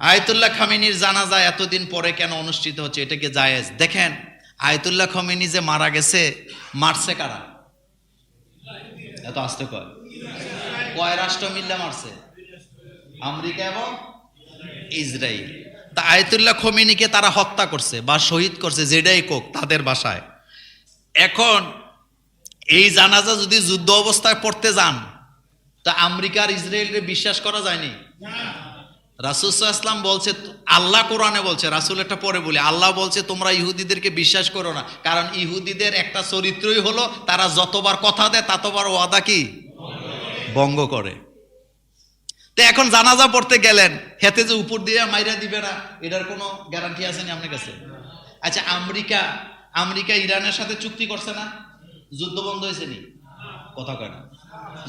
Ayatollah খামেনির জানাজা এতদিন পরে কেন অনুষ্ঠিত হচ্ছে, এটা কি জায়েজ? দেখেন, আয়াতুল্লাহ খামেনি যে মারা গেছে, মারছে কারা? এত আস্তে কয়, কয় রাষ্ট্র মিল্লা মারছে? আমেরিকা এবং ইসরায়েল। তা আয়াতুল্লাহ খামেনিকে তারা হত্যা করছে বা শহীদ করছে, যেটাই কোক তাদের বাসায়। এখন এই জানাজা যদি যুদ্ধ অবস্থায় পড়তে যান, তা আমেরিকা আর ইসরায়েলকে বিশ্বাস করা যায়নি। রাসূল সাল্লাল্লাহু আলাইহি ওয়াসাল্লাম বলছে, আল্লাহ কোরআনে বলছে, রাসূল একটা পরে বলি, আল্লাহ বলছে তোমরা ইহুদিদেরকে বিশ্বাস করো না, কারণ ইহুদিদের একটা চরিত্রই হলো তারা যতবার কথা দেয় ততবার ওয়াদা কি ভঙ্গ করে। তো এখন জানাজা পড়তে গেলেন, হেতে যে উপর দিয়ে মাইরা দিবে না, এটার কোনো গ্যারান্টি আছে না আপনার কাছে? আচ্ছা, আমেরিকা ইরানের সাথে চুক্তি করছে না? যুদ্ধ বন্ধ হয়েছে নি? কথা কয় না।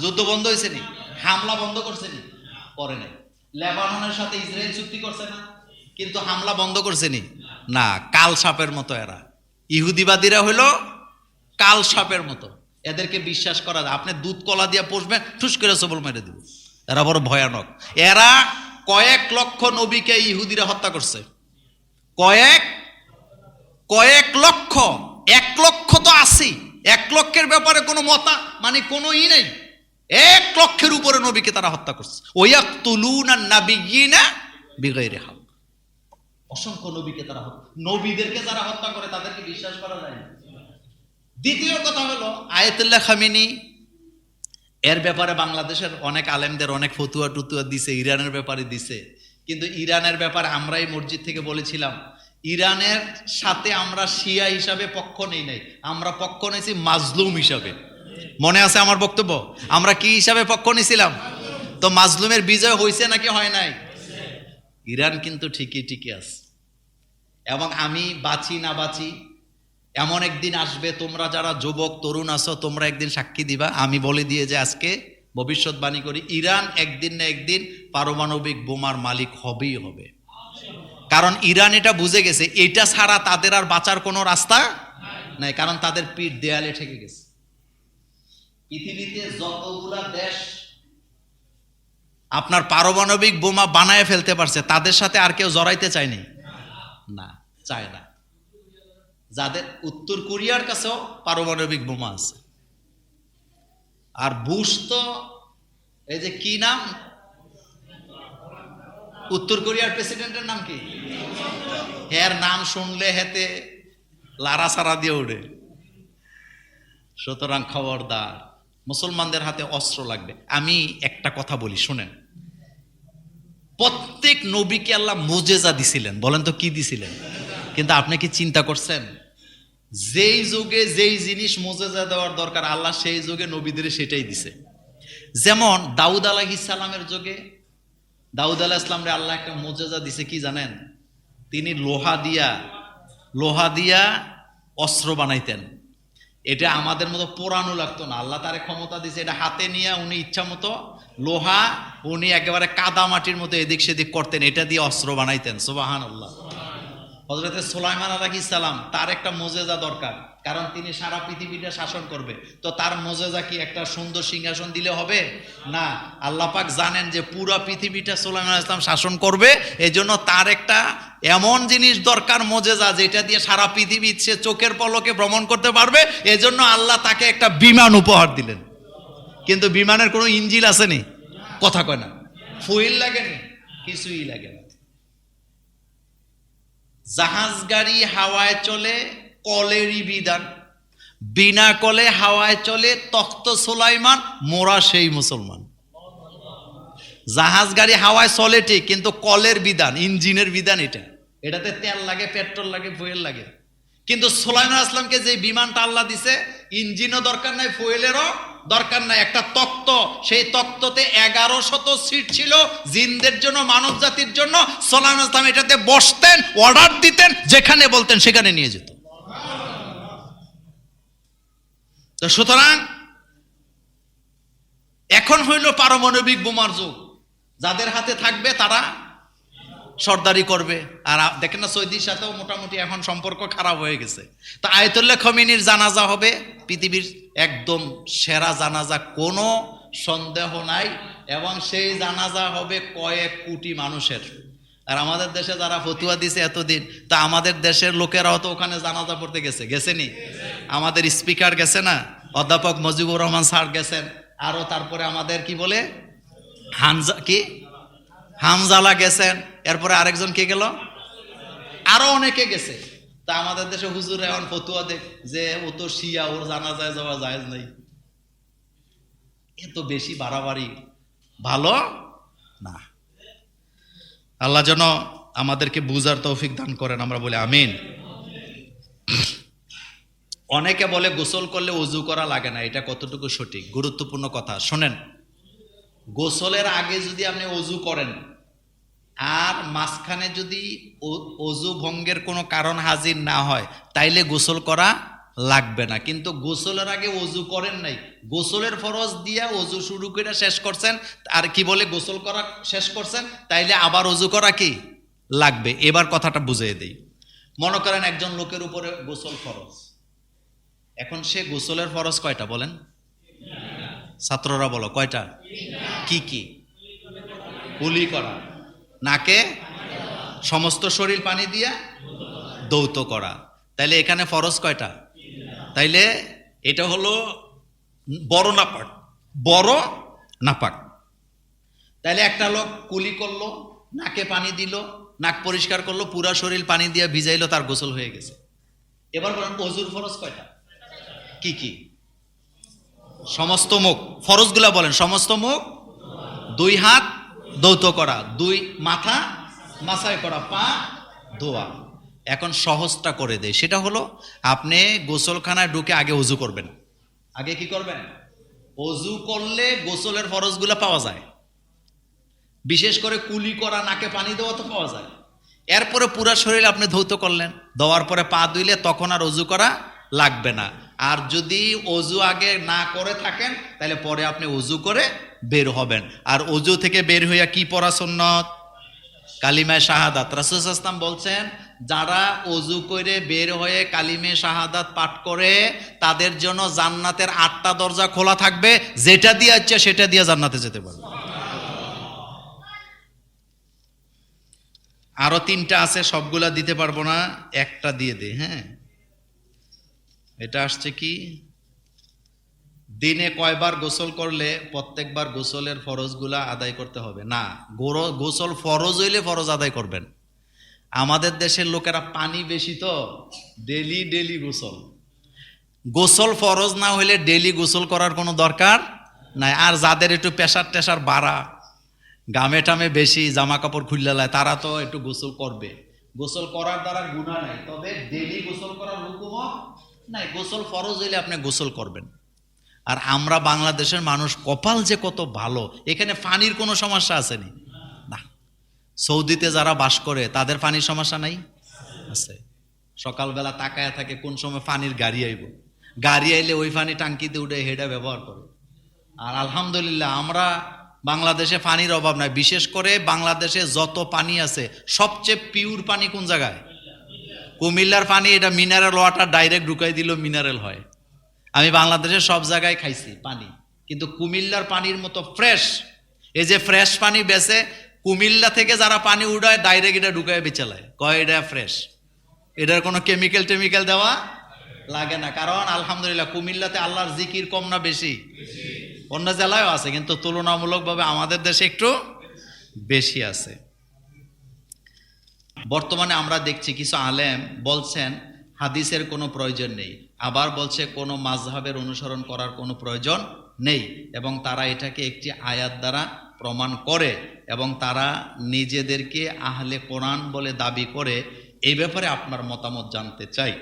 যুদ্ধ বন্ধ হয়েছে নি? হামলা বন্ধ করছে নি? করে নাই। লেবাননের সাথে ইসরায়েল চুক্তি করছে না? কিন্তু হামলা বন্ধ করছে নি? না। কাল সাপের মতো এরা, ইহুদিবাদীরা হইল কাল সাপের মতো, এদেরকে বিশ্বাস করা যায়। আপনি দুধ কলা দিয়ে পোষবেন, ঠুস করে সবল মেরে দিবে। এরা বড় ভয়ানক। এরা কয়েক লক্ষ নবীকে ইহুদিরা হত্যা করছে। কয়েক লক্ষ, 1 লক্ষ তো আছি, 1 লক্ষের ব্যাপারে কোনো মানে কোনো নেই। 1 লক্ষের উপরে নবীকে তারা হত্যা করছে। ওয়াক্তুলুনা নাবিয়্যিনা বিগাইরি হক। অসংখ্য নবীকে তারা নবীদেরকে যারা হত্যা করে তাদেরকে বিশ্বাস করা যায় না। দ্বিতীয় কথা হলো আয়াতুল্লাহ খামেনি, এর ব্যাপারে বাংলাদেশের অনেক আলেমদের অনেক ফতুয়া টুতুয়া দিছে, ইরানের ব্যাপারে দিছে। কিন্তু ইরানের ব্যাপারে আমরা এই মসজিদ থেকে বলেছিলাম, ইরানের সাথে আমরা শিয়া হিসাবে পক্ষ নেই নাই, আমরা পক্ষ নিয়েছি মাজলুম হিসাবে। মনে আছে আমার বক্তব্য? আমরা কি হিসাবে পক্ষ নিয়েছিলাম? তো মাজলুমের বিজয় হয়েছে নাকি হয় নাই? ইরান কিন্তু ঠিকই আছে। এবং আমি বাঁচি না বাঁচি, এমন একদিন আসবে, তোমরা যারা যুবক তরুণ আছো তোমরা একদিন সাক্ষী দিবা। আমি বলে দিয়ে যে আজকে ভবিষ্যৎবাণী করি, ইরান একদিন না একদিন পারমাণবিক বোমার মালিক হবেই হবে। কারণ ইরান এটা বুঝে গেছে, এটা ছাড়া তাদের আর বাঁচার কোনো রাস্তা নাই, কারণ তাদের পিঠ দেয়ালে ঠেকে গেছে। পৃথিবীতে যতগুলা দেশ আপনার পারমাণবিক বোমা বানায় ফেলতে পারছে, তাদের সাথে আর কেউ জড়াইতে চায়নি, না, চায় না। যাদের উত্তর কোরিয়ার কাছেও পারমাণবিক বোমা আছে। আর বুশ তো এই যে কি নাম, উত্তর কোরিয়ার প্রেসিডেন্টের নাম কি? এর নাম শুনলে হেতে লারা সারা দিয়ে ওঠে। সুতরাং খবরদার, মুসলমানদের হাতে অস্ত্র লাগবে। আমি একটা কথা বলি, শুনেন, প্রত্যেক নবীকে আল্লাহ মুজেজা দিছিলেন। বলেন তো কি দিছিলেন? কিন্তু আপনি কি চিন্তা করছেন, যেই যুগে যেই জিনিস মুজেজা দেওয়ার দরকার আল্লাহ সেই যুগে নবীদের সেটাই দিছে। যেমন দাউদ আলাইহিস সালামের যুগে দাউদ আলাইহিস সালামরে আল্লাহ একটা মুজেজা দিছে, কি জানেন? তিনি লোহা দিয়া অস্ত্র বানাইতেন। এটা আমাদের মতো পোড়ানো লাগতো না, আল্লাহ তারে ক্ষমতা দিছে, এটা হাতে নিয়ে উনি ইচ্ছা মতো লোহা উনি একেবারে কাদা মাটির মতো এদিক সেদিক করতেন, এটা দিয়ে অস্ত্র বানাইতেন। সুবহানাল্লাহ। হযরতে সুলাইমান আলাইহিস সালাম, তার একটা মুজেজা দরকার, কারণ তিনি সারা পৃথিবীটা শাসন করবে। তো তার মুজেজা কি একটা সুন্দর সিংহাসন দিলে হবে? না, আল্লাহ পাক জানেন যে পুরো পৃথিবীটা সুলাইমান আলাইহিস সালাম শাসন করবে, এজন্য তার একটা এমন জিনিস দরকার, মুজেজা, যেটা দিয়ে সারা পৃথিবী সে চোখের পলকে ভ্রমণ করতে পারবে। এজন্য আল্লাহ তাকে একটা বিমান উপহার দিলেন। কিন্তু বিমানের কোনো ইঞ্জিন আসেনি, কথা কয় না, ফুয়েল লাগেনি, কিছুই লাগে না। জাহাজ গাড়ি হাওয়ায় চলে, কলেরই বিধান, বিনা কলে হাওয়ায় চলে, তখ্ত সুলাইমান, মোরা সেই মুসলমান। জাহাজ গাড়ি হাওয়ায় চলে ঠিক, কিন্তু কলের বিধান, ইঞ্জিনের বিধান এটাতে তেল লাগে, পেট্রোল লাগে, ফুয়েল লাগে। কিন্তু সুলাইমান আসলামকে যে বিমানটা আল্লাহ দিছে, ইঞ্জিনও দরকার নাই, ফুয়েলেরও দরকার নাই, একটা তক্ত, সেই তক্ততে 1100 সিট ছিল জিনদের জন্য, মানব জাতির জন্য। সুলাইমান আসলাম এটাতে বসতেন, অর্ডার দিতেন, যেখানে বলতেন সেখানে নিয়ে যেত। তো সুতরাং এখন হইল পারমাণবিক বোমার যুগ, যাদের হাতে থাকবে তারা সর্দারি করবে। আর দেখেন না, সৌদির সাথেও মোটামুটি এখন সম্পর্ক খারাপ হয়ে গেছে। তো আয়াতুল্লাহ খামেনির জানাজা হবে পৃথিবীর একদম সেরা জানাজা, কোনো সন্দেহ নাই। এবং সেই জানাজা হবে কয়েক কোটি মানুষের। আর আমাদের দেশে যারা ফতুয়া দিছে এতদিন, তা আমাদের দেশের লোকেরাও তো ওখানে জানাজা পড়তে গেছেনি? আমাদের স্পিকার গেছে না, অধ্যাপক মুজিবুর রহমান স্যার গেছেন, আরো তারপরে আমাদের কি বলে হামজালা গেছেন, এরপরে আরেকজন কে গেল, আরো অনেকে গেছে। তা আমাদের দেশে হুজুর এখন ফতুয়া দেখ যে ও তো শিয়া, ওর জানাজায় যাওয়া জায়েজ নাই। এত বেশি বাড়াবাড়ি ভালো না। আল্লাহ যেন আমাদেরকে বুঝার তৌফিক দান করেন, আমরা বলি আমিন। অনেকে বলে গোসল করলে ওযু করা লাগে না, এটা কতটুকু সঠিক? গুরুত্বপূর্ণ কথা শোনেন। গোসলের আগে যদি আপনি ওযু করেন আর মাঝখানে যদি ওযু ভঙ্গের কোনো কারণ হাজির না হয়, তাইলে গোসল করা লাগবে না। কিন্তু গোসলের আগে ওযু করেন নাই, গোসলের ফরজ দিয়া ওযু শুরু করে শেষ করছেন, আর কি বলে গোসল করা শেষ করছেন, তাইলে আবার ওযু করা কি লাগবে। এবার কথাটা বুঝিয়ে দেই। মনে করেন একজন লোকের উপরে গোসল ফরজ, এখন সে গোসলের ফরজ কয়টা বলেন? ছাত্ররা বলো কয়টা? কি কি? কুলি করা, নাকে সমস্ত শরীর পানি দিয়া দৌত করা। তাইলে এখানে ফরজ কয়টা? তাইলে এটা হলো বড় নাপাক, বড় নাপাক। তাইলে একটা লোক কুলি করলো, নাকে পানি দিল, নাক পরিষ্কার করলো, পুরা শরীর পানি দিয়ে ভিজাইলো, তার গোসল হয়ে গেছে। এবার বলেন ওযুর ফরজ কয়টা? কি কি? সমস্ত মুখ, ফরজগুলা বলেন। সমস্ত মুখ, 2 হাত দৌত করা, 2 মাথা মাসায় করা, পা ধোয়া। এখন সহজটা করে দেয়, সেটা হলো আপনি গোসলখানায় ঢুকে আগে ওযু করবেন। আগে কি করবেন? ওযু করলে গোসলের ফরজগুলা পাওয়া যায়, বিশেষ করে কুলি করা, নাকে পানি দেওয়া তো পাওয়া যায়। এরপরে পুরা শরীর আপনি ধৌত করলেন, দেওয়ার পরে পা ধুইলে তখন আর ওযু করা লাগবে না। আর যদি ওযু আগে না করে থাকেন, তাহলে পরে আপনি ওযু করে বের হবেন। আর ওযু থেকে বের হইয়া কি পড়া সুন্নত? কালিমায়ে শাহাদাত। রাসূল সাল্লাল্লাহু আলাইহি ওয়াসাল্লাম বলছেন, যারা ওযু করে বের হয়ে কালিমে শাহাদাত পাঠ করে, তাদের জন্য জান্নাতের 8টা দরজা খোলা থাকবে, যেটা দিয়ে ইচ্ছা সেটা দিয়ে জান্নাতে যেতে পারবে। আরো 3টা আছে, সবগুলা দিতে পারবো না, একটা দিয়ে দে। হ্যাঁ, এটা আসছে কি, দিনে কয়বার গোসল করলে প্রত্যেকবার গোসলের ফরজগুলা আদায় করতে হবে? না, গোসল ফরজ হইলে ফরজ আদায় করবেন। আমাদের দেশের লোকেরা পানি বেশি তো ডেলি ডেলি গোসল, গোসল ফরজ না হইলে ডেলি গোসল করার কোনো দরকার নাই। আর যাদের একটু প্রেশার টেশার বাড়া, গামে টামে বেশি, জামা কাপড় খুললে লায়, তারা তো একটু গোসল করবে। গোসল করার দ্বারা গুনাহ নাই, তবে ডেলি গোসল করার হুকুমও নাই। গোসল ফরজ হইলে আপনি গোসল করবেন। আর আমরা বাংলাদেশের মানুষ কপাল যে কত ভালো, এখানে পানির কোনো সমস্যা আসেনি না। সৌদিতে যারা বাস করে তাদের পানির সমস্যা নাই? আছে। সকালবেলা তাকায়া থাকে কোন সময় পানির গাড়ি আইব, গাড়ি আইলে ওই পানি টাঙ্কিতে উঠে হেডা ব্যবহার করে। আর আলহামদুলিল্লাহ আমরা বাংলাদেশে পানির অভাব নাই। বিশেষ করে বাংলাদেশে যত পানি আছে, সবচেয়ে পিওর পানি কোন জায়গায়? কুমিল্লার পানি। এটা মিনারেল ওয়াটার, ডাইরেক্ট ঢুকাই দিল মিনারেল হয়। আমি বাংলাদেশের সব জায়গায় খাইছি পানি, কিন্তু কুমিল্লার পানির মতো ফ্রেশ, এই যে ফ্রেশ পানি বেচে, কুমিল্লা থেকে যারা পানি উঠায় ডাইরেক্ট এটা ঢুকায় বেচালায়, কয় এটা ফ্রেশ, এটার কোনো কেমিক্যাল টেমিক্যাল দেওয়া লাগে না। কারণ আলহামদুলিল্লাহ কুমিল্লাতে আল্লাহর জিকির কম না বেশি? অন্য জেলায়ও আছে, কিন্তু তুলনামূলকভাবে আমাদের দেশে একটু বেশি আছে। বর্তমানে আমরা দেখছি কিছু আলেম বলছেন হাদিসের কোনো প্রয়োজন নেই, আবার বলছে কোনো মাযহাবের অনুসরণ করার কোনো প্রয়োজন নেই, এবং তারা এটাকে একটি আয়াত দ্বারা প্রমাণ করে, এবং তারা নিজেদেরকে আহলে কোরআন বলে দাবি করে। এই ব্যাপারে আপনার মতামত জানতে চাই।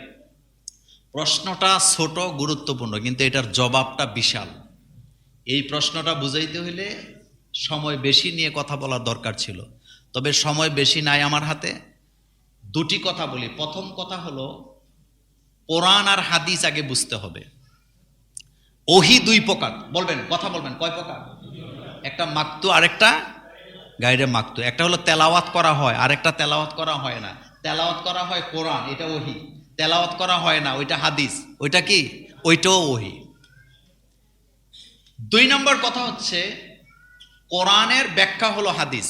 প্রশ্নটা ছোট, গুরুত্বপূর্ণ, কিন্তু এটার জবাবটা বিশাল। এই প্রশ্নটা বুঝাইতে হইলে সময় বেশি নিয়ে কথা বলার দরকার ছিল, তবে সময় বেশি নাই আমার হাতে। 2টি কথা বলি। প্রথম কথা হলো, কোরআন আর হাদিস আগে বুঝতে হবে। ওহী 2 প্রকার। বলবেন, কথা বলবেন, কয় প্রকার? একটা মাকতু, আরেকটা গায়রে মাকতু। একটা হলো তেলাওয়াত করা হয়, আরেকটা তেলাওয়াত করা হয় না। তেলাওয়াত করা হয় কোরআন, এটা ওহী। তেলাওয়াত করা হয় না, ওইটা হাদিস। ওইটা কি? ওইটাও ওহী। 2 নম্বর কথা হচ্ছে, কোরআনের ব্যাখ্যা হলো হাদিস।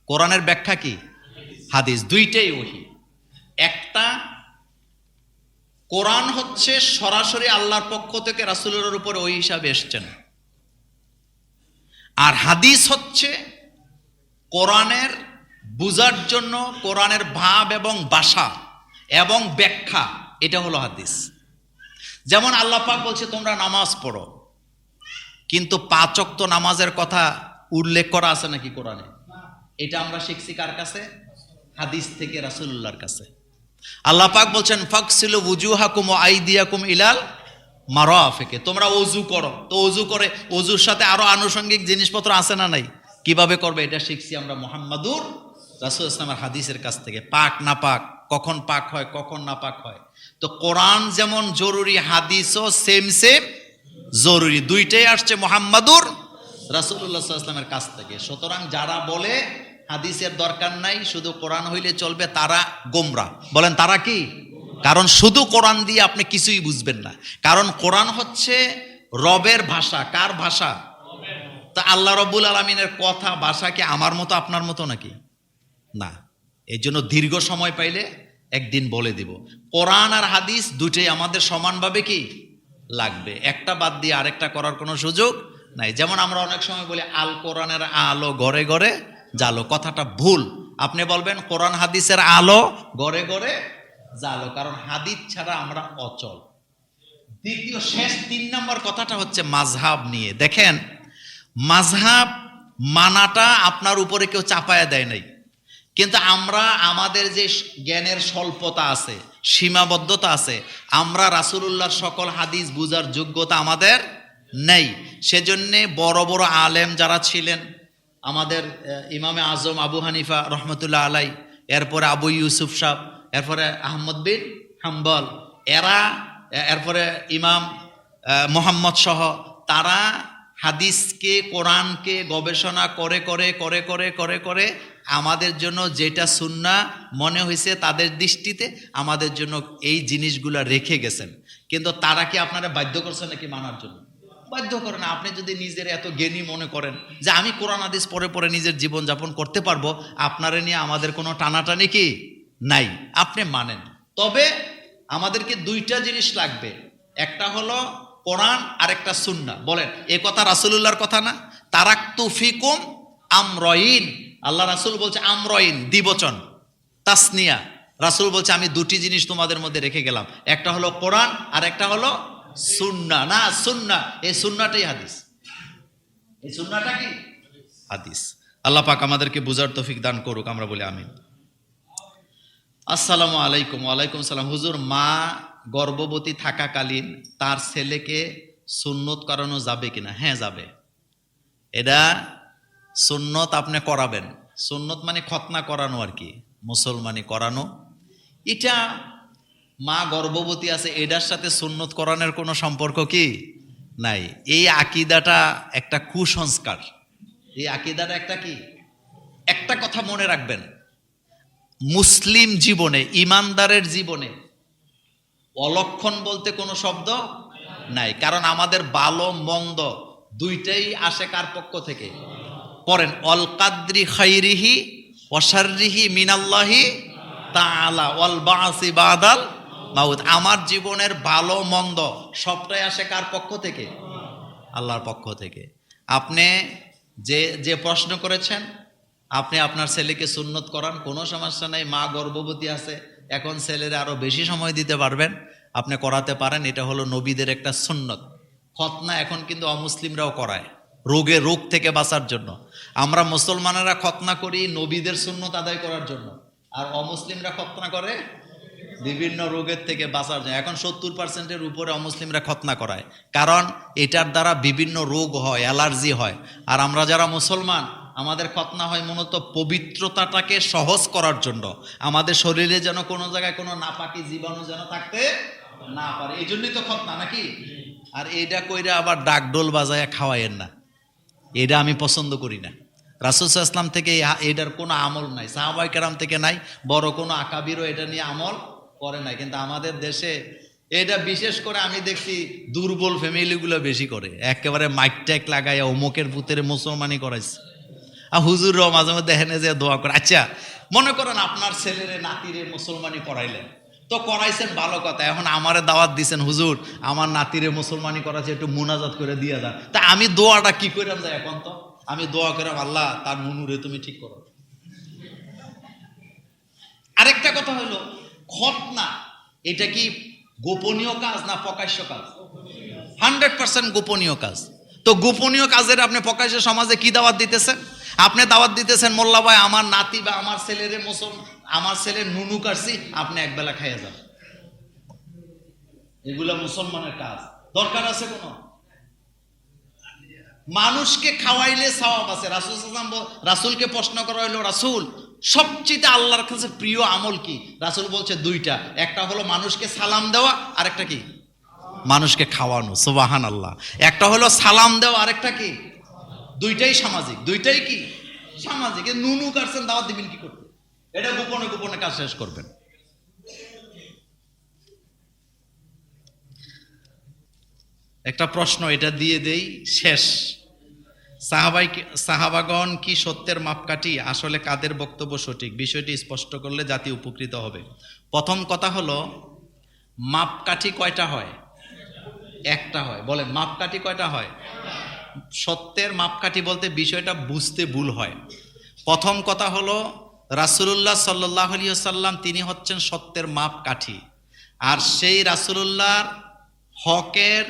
কোরআনের ব্যাখ্যা কি? হাদিস দুইটাই ওহী। একটা কোরআন হচ্ছে সরাসরি আল্লাহর পক্ষ থেকে রাসূলের উপর ওহী হিসাবে এসেছেন, আর হাদিস হচ্ছে কোরআনের বুঝার জন্য কোরআনের ভাব এবং ভাষা এবং ব্যাখ্যা, এটা হলো হাদিস। যেমন আল্লাহ পাক বলছে তোমরা নামাজ পড়ো, কিন্তু 5 ওয়াক্ত নামাজের কথা উল্লেখ করা আছে নাকি কোরআনে? এটা আমরা শিখছি কার কাছে? হাদিস থেকে, রাসূলুল্লাহর কাছে। আল্লাহ পাক বলছেন ফাকসিলু ওয়ুজুহাকুম ওয়া আইদিয়াকুম ইলাল মারাফিক, তোমরা ওযু করো। তো ওযু করে, ওযুর সাথে আরো আনুষঙ্গিক জিনিসপত্র আছে না নাই? কিভাবে করবে এটা শিখছি আমরা মুহাম্মাদুর রাসূল ইসলামের হাদিসের কাছ থেকে। পাক না পাক, কখন পাক হয় কখন না পাক হয়। তো কোরআন যেমন জরুরি, হাদিসও সেম সেম জরুরি, দুইটাই আসছে মুহাম্মাদুর রাসূলুল্লাহ সাল্লাল্লাহু আলাইহি ওয়াসাল্লামের কাছ থেকে। সুতরাং যারা বলে হাদিসের দরকার নাই, শুধু কোরআন হইলে চলবে, তারা গোমরা। বলেন তারা কি? কারণ শুধু কোরআন দিয়ে আপনি কিছুই বুঝবেন না। কারণ কোরআন হচ্ছে রবের ভাষা। কার ভাষা? তা আল্লাহ রব্বুল আলামিনের কথা, ভাষা কি আমার মতো আপনার মতো নাকি? না। এই জন্য দীর্ঘ সময় পাইলে একদিন বলে দিব, কোরআন আর হাদিস দুটোই আমাদের সমানভাবে কি লাগবে, একটা বাদ দিয়ে আরেকটা করার কোনো সুযোগ নাই। যেমন আমরা অনেক সময় বলি আল কোরআনের আলো ঘরে ঘরে জালো, কথাটা ভুল। আপনি বলবেন কোরআন হাদিসের আলো ঘরে ঘরে জালো, কারণ হাদিস ছাড়া আমরা অচল। দ্বিতীয় শেষ 3 নম্বর কথাটা হচ্ছে মাযহাব নিয়ে। দেখেন, মাযহাব মানাটা আপনার উপরে কেউ চাপায়া দেয় নাই, কিন্তু আমরা আমাদের যে জ্ঞানের স্বল্পতা আছে, সীমাবদ্ধতা আছে, আমরা রাসূলুল্লাহর সকল হাদিস বুঝার যোগ্যতা আমাদের নেই। সেজন্যে বড় বড় আলেম যারা ছিলেন, আমাদের ইমামে আজম আবু হানিফা রহমতুল্লাহ আলাই, এরপরে আবু ইউসুফ সাহেব, এরপরে আহমদ বিন হাম্বল, এরপরে ইমাম মোহাম্মদ সহ, তারা হাদিসকে, কোরআনকে গবেষণা করে করে করে করে করে করে আমাদের জন্য যেটা সুন্নাহ মনে হয়েছে তাদের দৃষ্টিতে আমাদের জন্য এই জিনিসগুলো রেখে গেছেন। কিন্তু তারা কি আপনারা বাধ্য করছে নাকি মানার জন্য? বাধ্য করে না। আপনি যদি নিজের এত জ্ঞানী মনে করেন যে আমি কোরআন হাদিস পড়ে পড়ে নিজের জীবন যাপন করতে পারবো, আপনারা নিয়ে আমাদের কোনো টানাটানি কি নাই, আপনি মানেন। তবে আমাদেরকে 2টা জিনিস লাগবে, একটা হলো কোরআন আর একটা সুন্নাহ। বলেন, এ কথা রাসূলুল্লাহর কথা না? তারাকতু ফিকুম আমরাইন, আল্লাহ রাসূল বলছে আমরাইন, দ্বিবচন, তাসনিয়া। রাসূল বলছে আমি 2টি জিনিস তোমাদের মধ্যে রেখে গেলাম, একটা হলো কোরআন আর একটা হলো সুন্নাহ। না, সুন্নাহ, এই সুন্নাহটাই হাদিস। এই সুন্নাহটা কি হাদিস। আল্লাহ পাক আমাদেরকে বুঝার তৌফিক দান করুক, আমরা বলি আমিন। আসসালামু আলাইকুম। ওয়ালাইকুম সালাম। হুজুর, মা গর্ভবতী থাকাকালীন তার ছেলেকে সুন্নত করানো যাবে কিনা? হ্যাঁ, যাবে। এটা সুন্নত আপনি করাবেন। সুন্নত মানে খতনা করানো আর কি, মুসলমানি করানো। এটা মা গর্ভবতী আছে, এটার সাথে সুন্নত করানোর কোনো সম্পর্ক কি নাই। এই আকীদাটা একটা কুসংস্কার। এই আকীদাটা একটা কি, একটা কথা মনে রাখবেন, মুসলিম জীবনে, ইমানদারের জীবনে অলক্ষণ বলতে কোনো শব্দ নাই। কারণ আমাদের ভালো মন্দ দুইটাই আসে কার পক্ষ থেকে? পড়েন, অল কাদ্রি খাইরিহি ওয়া শাররিহি মিনাল্লাহি তাআলা ওয়াল বাসি বাদাল মাউত। আমার জীবনের ভালো মন্দ সবটাই আসে কার পক্ষ থেকে? আল্লাহর পক্ষ থেকে। আপনি যে প্রশ্ন করেছেন, আপনি আপনার ছেলেকে সুন্নত করান, কোনো সমস্যা নেই। মা গর্ভবতী আছে, এখন ছেলেরা আরো বেশি সময় দিতে পারবেন, আপনি করাতে পারেন। এটা হলো নবীদের একটা সুন্নত। খতনা এখন কিন্তু অমুসলিমরাও করায়, রোগ থেকে বাঁচার জন্য। আমরা মুসলমানেরা খতনা করি নবীদের সুন্নত আদায় করার জন্য, আর অমুসলিমরা খতনা করে বিভিন্ন রোগের থেকে বাঁচার জন্য। এখন 70%-এর উপরে অমুসলিমরা খতনা করায়, কারণ এটার দ্বারা বিভিন্ন রোগ হয়, অ্যালার্জি হয়। আর আমরা যারা মুসলমান, আমাদের খতনা হয় মূলত পবিত্রতাটাকে সহজ করার জন্য, আমাদের শরীরে যেন কোনো জায়গায় কোনো নাপাকি জীবাণু যেন থাকতে না পারে, এই জন্যই তো খতনা নাকি। আর এটা কইরা আবার ডাকডোল বাজায় খাওয়াইয়েন না, এটা আমি পছন্দ করি না। রাসূল সাল্লাল্লাহু আলাইহি ওয়াসাল্লাম থেকে এটার কোনো আমল নাই, সাহাবায়ে কেরাম থেকে নাই, বড় কোনো আকাবিরও এটা নিয়ে আমল করে নাই। কিন্তু আমাদের দেশে এটা বিশেষ করে আমি দেখছি দুর্বল ফ্যামিলিগুলো বেশি করে, একেবারে মাইক ট্যাক লাগাইয়া অমুকের পুতের মুসলমানি করাইছে। আর হুজুররাও মাঝে মধ্যে হেনে যে দোয়া করে। আচ্ছা, মনে করেন আপনার ছেলেরে নাতিরে মুসলমানি করাইলেন, তো করাইছেন ভালো কথা, এখন আমারে দাওয়াত দিছেন, হুজুর আমার নাতিরে মুসলমানি করাচ্ছে, একটু মুনাজাত করে দিয়ে যান। তা আমি দোয়াটা কি করে যাই এখন? তো আমি দোয়া করে, আল্লাহ তার নুনুরে তুমি ঠিক করো। আরেকটা কথা হলো, খতনা এটা কি গোপনীয় কাজ না প্রকাশ্য কাজ? 100% গোপনীয় কাজ। তো গোপনীয় কাজের আপনি প্রকাশ্যে সমাজে কি দাওয়াত দিতেছেন? আপনি দাওয়াত দিতেছেন, মোল্লা ভাই আমার নাতি বা আমার ছেলের আমার ছেলের নুনু কাটছি, আপনি একবেলা খাইয়ে যান। এগুলা মুসলমানের কাজ দরকার আছে কোন? মানুষকে খাওয়াইলে সওয়াব আছে। রাসূলকে প্রশ্ন করা হইলো, রাসূল সবচেয়ে আল্লাহর কাছে প্রিয় আমল কি? রাসূল বলছে দুইটা, একটা হলো মানুষকে সালাম দেওয়া, আর একটা কি? মানুষকে খাওয়ানো। সুবহানাল্লাহ। একটা হলো সালাম দেওয়া, আরেকটা কি? দুইটাই সামাজিক। দুইটাই কি? সামাজিক। নুনু কাটছেন, দাওয়াত দিবেন কি করতে? এটা গোপনে গোপনে কাজ শেষ করবেন। একটা প্রশ্ন এটা দিয়ে দেই, শেষ। সাহাবাগণ কি সত্যের মাপকাঠি? আসলে কাদের বক্তব্য সঠিক? বিষয়টি স্পষ্ট করলে জাতি উপকৃত হবে। প্রথম কথা হলো, মাপকাঠি কয়টা হয়? একটা হয়। বলেন, মাপকাঠি কয়টা হয়? সত্যের মাপকাঠি বলতে বিষয়টা বুঝতে ভুল হয়। প্রথম কথা হলো, রাসূলুল্লাহ সাল্লাল্লাহু আলাইহি ওয়াসাল্লাম তিনি হচ্ছেন সত্যের মাপকাঠি, আর সেই রাসূলুল্লাহর হকের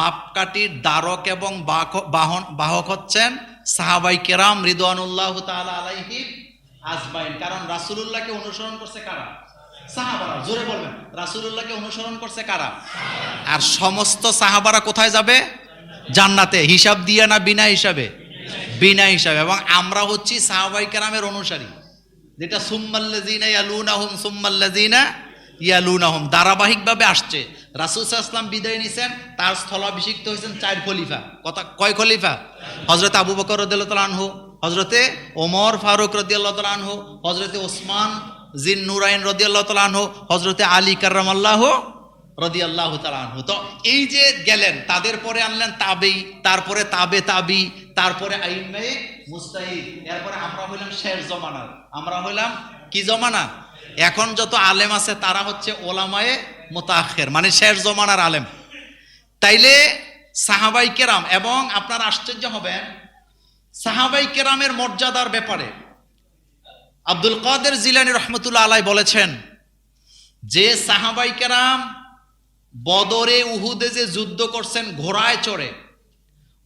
মাপকাঠির দ্বারক এবং বাহক হচ্ছেন সাহাবায়ে কেরাম রিদওয়ানুল্লাহু তাআলা আলাইহিম আজমাইন। কারণ রাসূলুল্লাহকে অনুসরণ করছে কারা? সাহাবারা। জোরে বলবেন, রাসূলুল্লাহকে অনুসরণ করছে কারা? আর সমস্ত সাহাবারা কোথায় যাবে? জান্নাতে। হিসাব দিয়ে না বিনা হিসাবে? বিনা হিসাবে। এবং আমরা হচ্ছি সাহাবায়ে কেরামের অনুসারী, যেটা সুম্মাল্লাযিনা ইয়ালুনাহুম সুম্মাল্লাযিনা ইয়ালুনাহুম ধারাবাহিকভাবে আসছে। রাসূল সাল্লাল্লাহু আলাইহি ওয়াসাল্লাম বিদায় নিছেন, তার স্থলাভিষিক্ত হয়েছেন 4 খলিফা। কথা কয় খলিফা? হযরত আবু বকর রাদিয়াল্লাহু তাআলা আনহু, হযরতে ওমর ফারুক রাদিয়াল্লাহু তাআলা আনহু, হযরতে ওসমান জিন নুরাইন রাদিয়াল্লাহু তাআলা আনহু, হযরতে আলী কাররামাল্লাহু রাদিয়াল্লাহু তাআলা আনহু। তো এই যে গেলেন, তাদের পরে আনলেন তাবেঈ, তারপরে তাবে তাবি, তারপরে আইম্মায়ে মুজতাহিদ, এরপরে আমরা হইলাম শেষ জমানার। আমরা হইলাম কি জমানা? এখন যত আলেম আছে তারা হচ্ছে ওলামায়ে মুতাআখির, মানে শেষ জমানার আলেম। তাইলে সাহাবায়ে কেরাম, এবং আপনারা আশ্চর্য হবেন সাহাবায়ে কেরামের মর্যাদার ব্যাপারে আব্দুল কাদের জিলানী রাহমাতুল্লাহ আলাইহি বলেছেন যে সাহাবায়ে কেরাম বদরে উহুদে যে যুদ্ধ করছেন ঘোড়ায় চড়ে,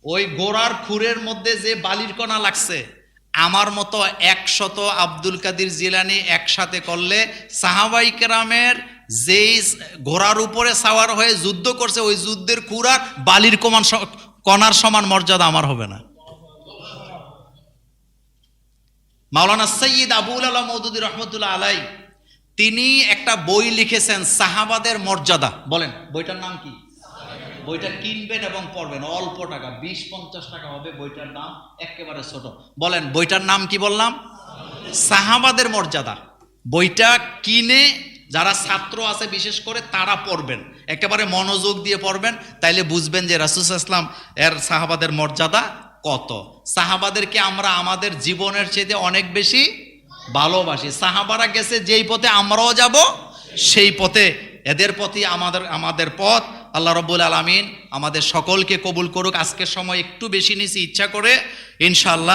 ওই ঘোড়ার খুরের মধ্যে যে বালির কণা লাগছে, আমার মতো 100 আব্দুল কাদের জিলানী একসাথে করলে সাহাবায়ে কেরামের যেই ঘোড়ার উপরে সাওয়ার হয়ে যুদ্ধ করছে, ওই যুদ্ধের খুরার বালির কণার সমান মর্যাদা আমার হবে না। মাওলানা সৈয়দ আবুল আলা মওদুদী রাহমাতুল্লাহ আলাইহি তিনি একটা বই লিখেছেন সাহাবাদের মর্যাদা। বলেন বইটার নাম কি? বইটা কিনবেন এবং পড়বেন, অল্প টাকা, 20-50 টাকা হবে বইটার দাম, একেবারে ছোট। বলেন বইটার নাম কি বললাম? সাহাবাদের মর্যাদা। বইটা কিনে যারা ছাত্র আছে বিশেষ করে তারা পড়বেন, একেবারে মনোযোগ দিয়ে পড়বেন, তাইলে বুঝবেন যে রাসূল সাল্লাল্লাহু আলাইহি ওয়াসাল্লাম এর সাহাবাদের মর্যাদা কত। সাহাবাদেরকে আমরা আমাদের জীবনের চেয়ে অনেক বেশি ভালোবাসি। সাহাবারা গেছে যেই পথে আমরাও যাব সেই পথে, এদের পথই আমাদের পথ। আল্লাহ রাব্বুল আলামিন আমাদের সকলকে কবুল করুক। আজকের সময় একটু বেশি নিছি ইচ্ছা করে, ইনশাআল্লাহ।